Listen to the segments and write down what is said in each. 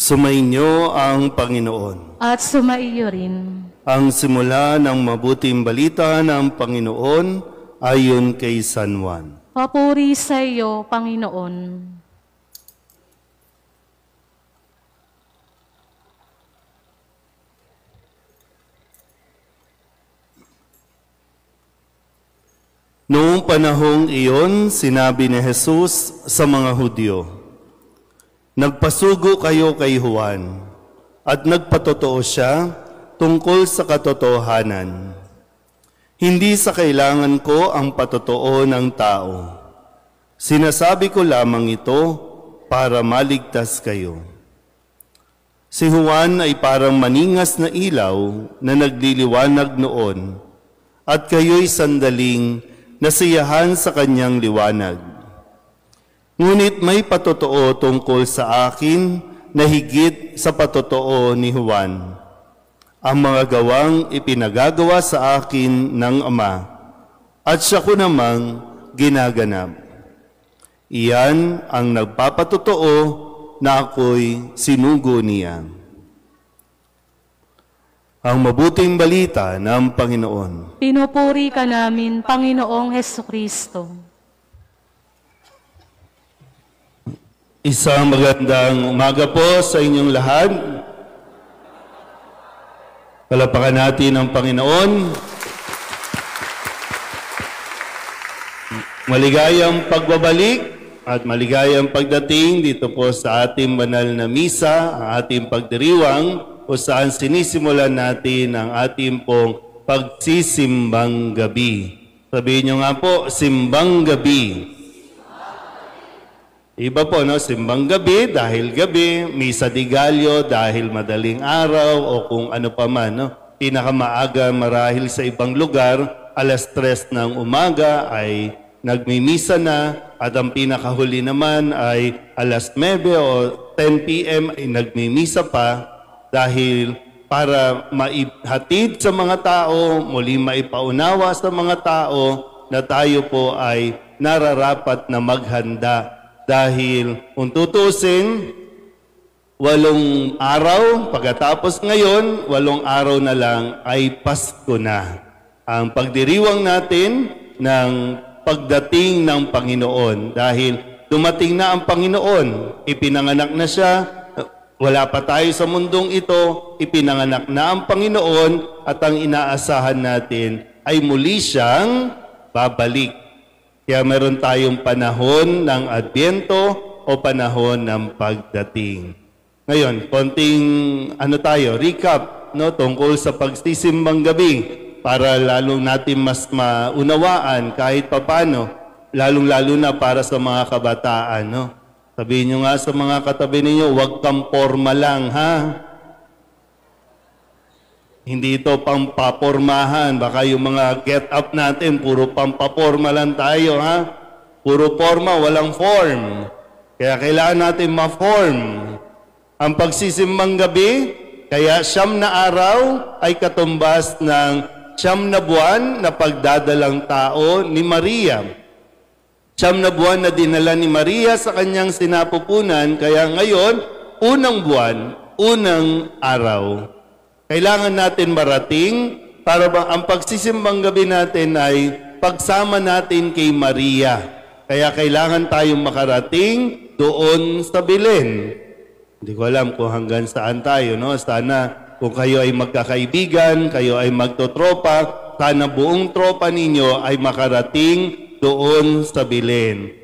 Sumainyo ang Panginoon. At sumaiyo rin. Ang simula ng mabuting balita ng Panginoon ayon kay San Juan. Papuri sa iyo, Panginoon. Noong panahong iyon, sinabi ni Jesus sa mga Hudyo, "Nagpasugo kayo kay Juan, at nagpatotoo siya tungkol sa katotohanan. Hindi sa kailangan ko ang patotoo ng tao. Sinasabi ko lamang ito para maligtas kayo." Si Juan ay parang maningas na ilaw na nagliliwanag noon, at kayo'y sandaling nasiyahan sa kanyang liwanag. Ngunit may patotoo tungkol sa akin na higit sa patotoo ni Juan. Ang mga gawang ipinagagawa sa akin ng Ama, at siya ko namang ginaganap. Iyan ang nagpapatotoo na ako'y sinugo niya. Ang mabuting balita ng Panginoon. Pinupuri ka namin, Panginoong Hesukristo. Isang magandang umaga po sa inyong lahat. Palapakan natin ang Panginoon. Maligayang pagbabalik at maligayang pagdating dito po sa ating banal na misa, ang ating pagdiriwang, kung saan sinisimulan natin ang ating pong pagsisimbang gabi. Sabihin nyo nga po, simbang gabi. Iba po, no? Simbang gabi dahil gabi, misa di Gallo dahil madaling araw o kung ano pa man, no? Pinakamaaga marahil sa ibang lugar, alas 3 ng umaga ay nagmimisa na, at ang pinakahuli naman ay alas 9 o 10 p.m. ay nagmimisa pa dahil para maihatid sa mga tao, muli maipaunawa sa mga tao na tayo po ay nararapat na maghanda. Dahil kung tutusin, 8 araw, pagkatapos ngayon, 8 araw na lang ay Pasko na. Ang pagdiriwang natin ng pagdating ng Panginoon. Dahil dumating na ang Panginoon, ipinanganak na siya, wala pa tayo sa mundong ito, ipinanganak na ang Panginoon, at ang inaasahan natin ay muli siyang babalik. Kaya meron tayong panahon ng Adbyento o panahon ng pagdating. Ngayon, konting recap, no, tungkol sa pagsisimbang gabi para lalong natin mas maunawaan kahit papano, lalong-lalo na para sa mga kabataan. No? Sabihin nyo nga sa mga katabi ninyo, huwag kang forma lang, ha? Hindi ito pampapormahan. Baka yung mga get up natin, puro pampaporma lang tayo, ha? Puro forma, walang form. Kaya kailangan natin ma-form. Ang pagsisimbang gabi, kaya 9 na araw ay katumbas ng 9 na buwan na pagdadalang tao ni Maria. 9 na buwan na dinala ni Maria sa kanyang sinapupunan, kaya ngayon, unang buwan, unang araw. Kailangan natin marating para ang pagsisimbang gabi natin ay pagsama natin kay Maria. Kaya kailangan tayong makarating doon sa Belen. Hindi ko alam kung hanggang saan tayo, no? Sana kung kayo ay magkakaibigan, kayo ay magtotropa, sana buong tropa ninyo ay makarating doon sa Belen.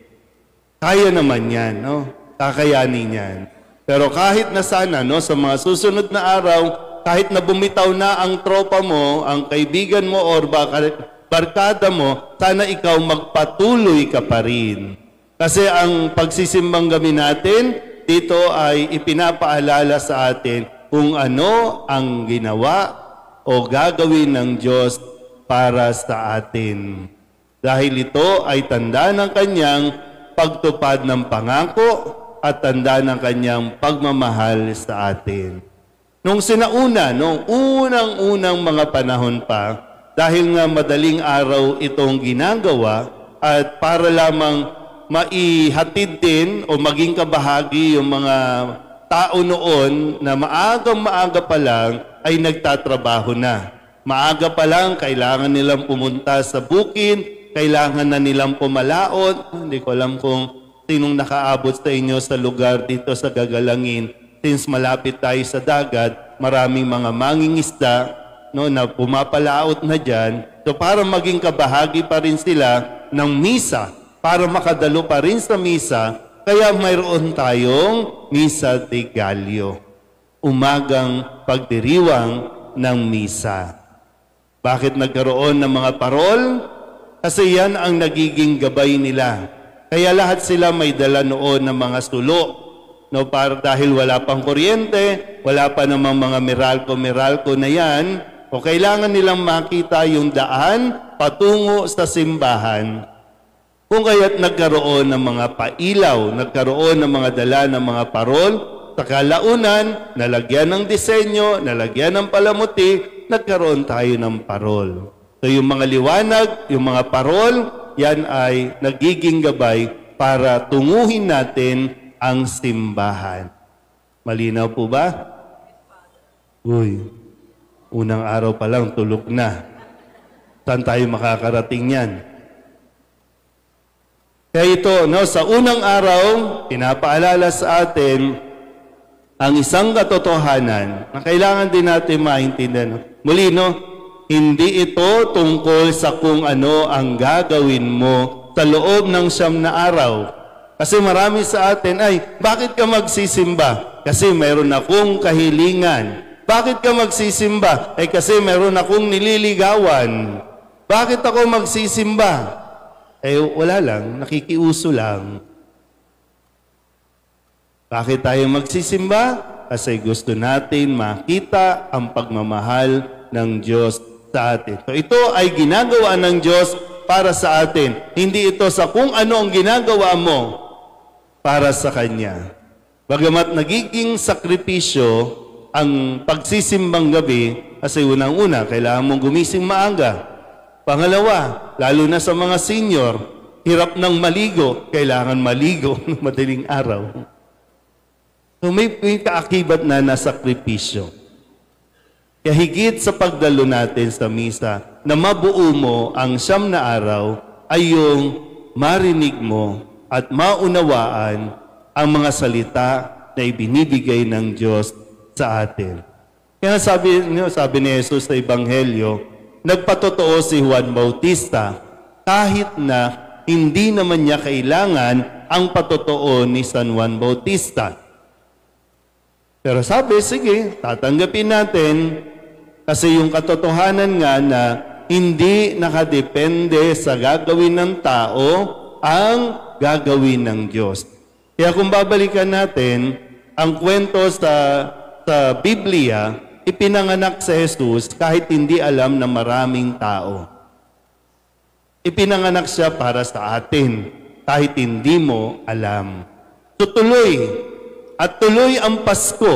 Kaya naman yan, no? Kakayanin yan. Pero kahit na sana, no, sa mga susunod na araw, kahit na bumitaw na ang tropa mo, ang kaibigan mo, or barkada mo, sana ikaw magpatuloy ka pa rin. Kasi ang pagsisimbang gabi natin, dito ay ipinapaalala sa atin kung ano ang ginawa o gagawin ng Diyos para sa atin. Dahil ito ay tanda ng kanyang pagtupad ng pangako at tanda ng kanyang pagmamahal sa atin. Nung sinauna, nung unang-unang mga panahon pa, dahil nga madaling araw itong ginagawa at para lamang maihatid din o maging kabahagi yung mga tao noon na maaga pa lang ay nagtatrabaho na. Maaga pa lang, kailangan nilang pumunta sa bukid, kailangan na nilang pumalaot. Hindi ko alam kung sinong nakaabot sa inyo sa lugar dito sa Gagalangin. Since malapit tayo sa dagat, maraming mga mangingisda no, na pumapalaot na dyan. So para maging kabahagi pa rin sila ng misa, para makadalo pa rin sa misa, kaya mayroon tayong Misa de Gallo, umagang pagdiriwang ng misa. Bakit nagkaroon ng mga parol? Kasi yan ang nagiging gabay nila. Kaya lahat sila may dala noon ng mga sulo. No, dahil wala pang kuryente, wala pa namang mga meralco na yan, o kailangan nilang makita yung daan patungo sa simbahan. Kung kaya't nagkaroon ng mga pailaw, nagkaroon ng mga dala ng mga parol, sa kalaunan, nalagyan ng disenyo, nalagyan ng palamuti, nagkaroon tayo ng parol. So yung mga liwanag, yung mga parol, yan ay nagiging gabay para tunguhin natin ang simbahan. Malinaw po ba? Uy, unang araw pa lang tulog na. Saan tayo makakarating yan? Kaya ito, no, sa unang araw, pinapaalala sa atin ang isang katotohanan na kailangan din natin maintindihan. Muli, no, hindi ito tungkol sa kung ano ang gagawin mo sa loob ng 9 na araw. Kasi marami sa atin, ay, bakit ka magsisimba? Kasi mayroon akong kahilingan. Bakit ka magsisimba? Ay, kasi mayroon akong nililigawan. Bakit ako magsisimba? Eh, wala lang, nakikiuso lang. Bakit tayo magsisimba? Kasi gusto natin makita ang pagmamahal ng Diyos sa atin. So ito ay ginagawa ng Diyos para sa atin. Hindi ito sa kung ano ang ginagawa mo para sa Kanya. Bagamat nagiging sakripisyo ang pagsisimbang gabi, kasi unang-una, kailangan mong gumising maaga. Pangalawa, lalo na sa mga senior, hirap ng maligo, kailangan maligo ng madaling araw. So may kaakibat na nasakripisyo. Kaya higit sa pagdalo natin sa misa, na mabuo mo ang 9 na araw, ay yung marinig mo at maunawaan ang mga salita na ibinibigay ng Diyos sa atin. Kaya sabi ni Jesus sa Ebanghelyo, nagpatotoo si Juan Bautista kahit na hindi naman niya kailangan ang patotoo ni San Juan Bautista. Pero sabi, sige, tatanggapin natin kasi yung katotohanan nga na hindi nakadepende sa gagawin ng tao ang gagawin ng Diyos. Kaya kung babalikan natin ang kwento sa Biblia, ipinanganak si Jesus kahit hindi alam ng maraming tao. Ipinanganak siya para sa atin kahit hindi mo alam. So tuloy at tuloy ang Pasko.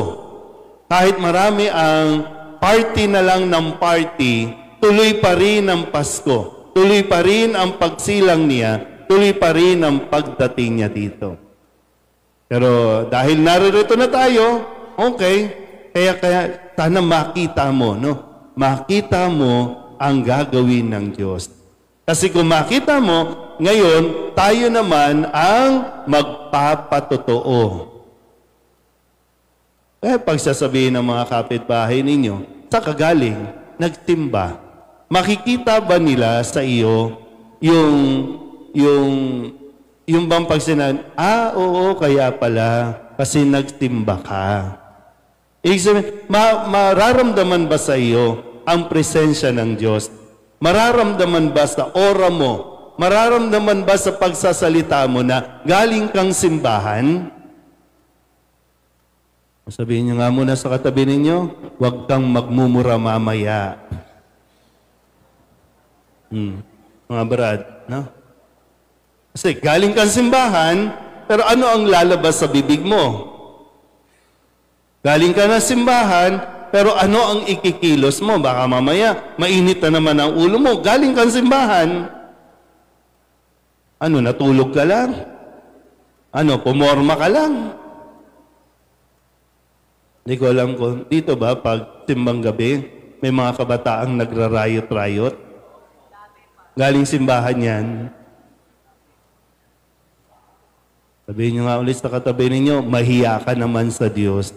Kahit marami ang party na lang ng party, tuloy pa rin ang Pasko. Tuloy pa rin ang pagsilang niya. Tuloy pa rin ang pagdating niya dito. Pero dahil naririto na tayo, okay, kaya sana makita mo, no? Makita mo ang gagawin ng Diyos. Kasi kung makita mo, ngayon, tayo naman ang magpapatotoo. Kaya pagsasabihin ng mga kapitbahay ninyo, sa kagaling, nagtimba. Makikita ba nila sa iyo yung bang pagsinan, oo, kaya pala, kasi nagtimba ka. Ibig sabihin, mararamdaman ba sa iyo ang presensya ng Diyos? Mararamdaman ba sa aura mo? Mararamdaman ba sa pagsasalita mo na galing kang simbahan? Sabihin niyo nga muna sa katabi ninyo, huwag kang magmumura mamaya. Mga brad, no? Kasi galing kang simbahan, pero ano ang lalabas sa bibig mo? Galing ka na simbahan, pero ano ang ikikilos mo? Baka mamaya, mainit na naman ang ulo mo. Galing kang simbahan. Ano, natulog ka lang? Ano, pumorma ka lang? Hindi ko alam kung dito ba pag simbang gabi, may mga kabataang nagrarayot-rayot. Galing simbahan yan. Sabihin nyo nga ulit sa katabi ninyo, mahiya ka naman sa Diyos.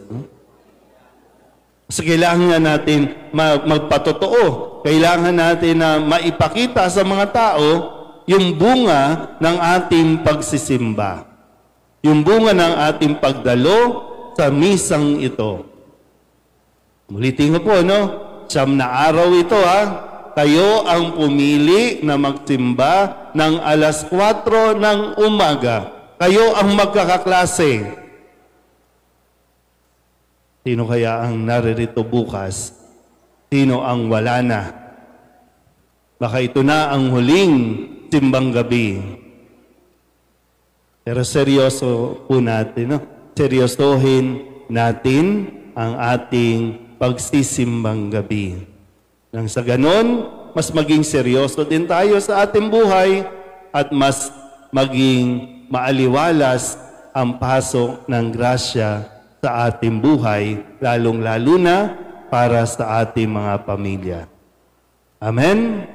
Kasi kailangan nga natin magpatotoo. Kailangan natin na maipakita sa mga tao yung bunga ng ating pagsisimba. Yung bunga ng ating pagdalo sa misang ito. Ulitin ko po, no? 9 na araw ito, ha? Kayo ang pumili na magsimba ng alas 4 ng umaga. Kayo ang magkakaklase. Sino kaya ang naririto bukas? Sino ang wala na? Baka ito na ang huling simbang gabi. Pero seryoso po natin, no? Seryosohin natin ang ating pagsisimbang gabi. Nang sa ganon, mas maging seryoso din tayo sa ating buhay at mas maging maaliwalas ang pasok ng grasya sa ating buhay, lalong-lalo na para sa ating mga pamilya. Amen?